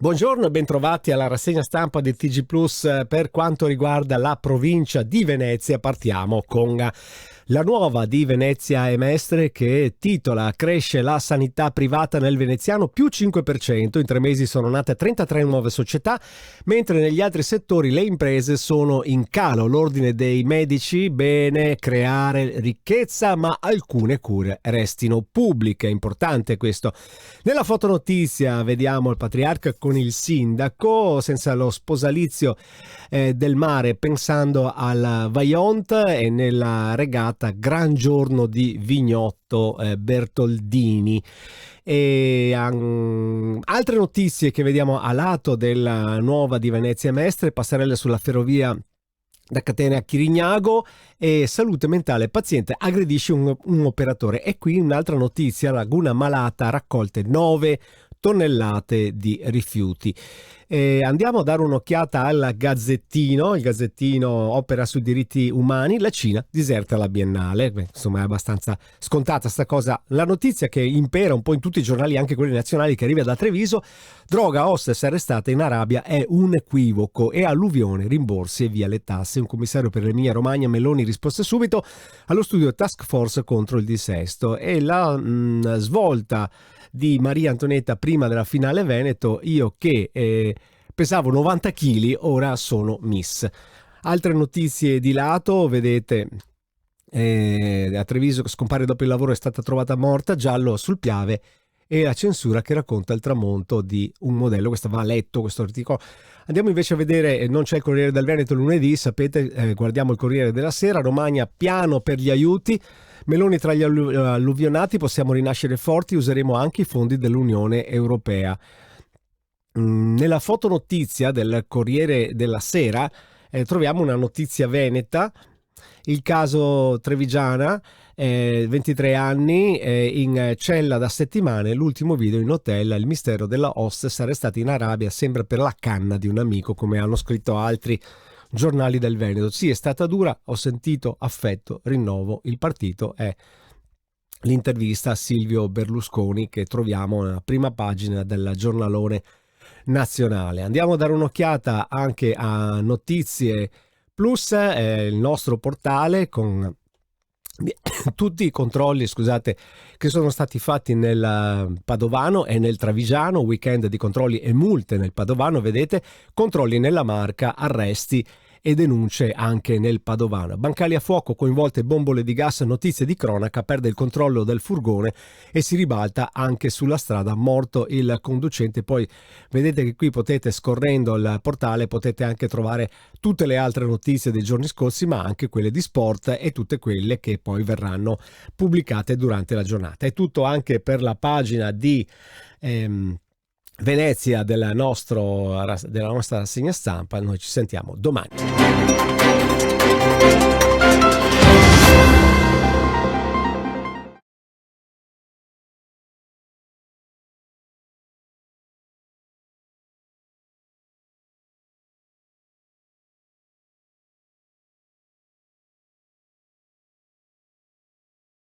Buongiorno e bentrovati alla rassegna stampa del TG Plus per quanto riguarda la provincia di Venezia. Partiamo con la nuova di Venezia e Mestre che titola "Cresce la sanità privata nel veneziano più 5%, in 3 mesi sono nate 33 nuove società, mentre negli altri settori le imprese sono in calo. L'ordine dei medici, bene creare ricchezza ma alcune cure restino pubbliche". Importante questo. Nella fotonotizia vediamo il patriarca con il sindaco senza lo sposalizio del mare, pensando al Vajont, e nella regata Gran Giorno di Vignotto Bertoldini. E altre notizie che vediamo a lato della nuova di Venezia e Mestre: passerelle sulla ferrovia da Catene a Chirignago e salute mentale, paziente aggredisce un operatore. E qui un'altra notizia: Laguna Malata, raccolte 9 tonnellate di rifiuti. Andiamo a dare un'occhiata al Gazzettino. Il Gazzettino opera sui diritti umani, la Cina diserta la Biennale. Insomma, è abbastanza scontata sta cosa. La notizia che impera un po' in tutti i giornali, anche quelli nazionali, che arriva da Treviso: droga hostess arrestata in Arabia è un equivoco, e alluvione, rimborsi e via le tasse. Un commissario per l'Emilia Romagna, Meloni, risposte subito allo studio task force contro il dissesto. E la svolta di Maria Antonietta prima della finale Veneto: io che pesavo 90 kg ora sono Miss. Altre notizie di lato, vedete a Treviso scompare dopo il lavoro, è stata trovata morta, giallo sul Piave, e la censura che racconta il tramonto di un modello. Questo va a letto, questo articolo. Andiamo invece a vedere, non c'è il Corriere del Veneto lunedì, sapete, guardiamo il Corriere della Sera. Romagna, piano per gli aiuti, Meloni tra gli alluvionati, possiamo rinascere forti, useremo anche i fondi dell'Unione Europea. Nella fotonotizia del Corriere della Sera troviamo una notizia veneta, il caso Trevigiana, 23 anni, in cella da settimane, l'ultimo video in hotel, il mistero della hostess arrestata in Arabia, sembra per la canna di un amico, come hanno scritto altri giornali del Veneto. Sì, è stata dura, ho sentito affetto, rinnovo il partito. È l'intervista a Silvio Berlusconi che troviamo nella prima pagina del giornalone nazionale. Andiamo a dare un'occhiata anche a Notizie Plus, il nostro portale con tutti i controlli, scusate, che sono stati fatti nel Padovano e nel Travigiano. Weekend di controlli e multe nel Padovano, vedete, controlli nella Marca, arresti e denunce anche nel Padovano. Bancali a fuoco, coinvolte bombole di gas, notizie di cronaca, perde il controllo del furgone e si ribalta anche sulla strada, morto il conducente. Poi vedete che qui potete, scorrendo il portale, potete anche trovare tutte le altre notizie dei giorni scorsi, ma anche quelle di sport e tutte quelle che poi verranno pubblicate durante la giornata. È tutto anche per la pagina di Venezia della nostra rassegna stampa. Noi ci sentiamo domani.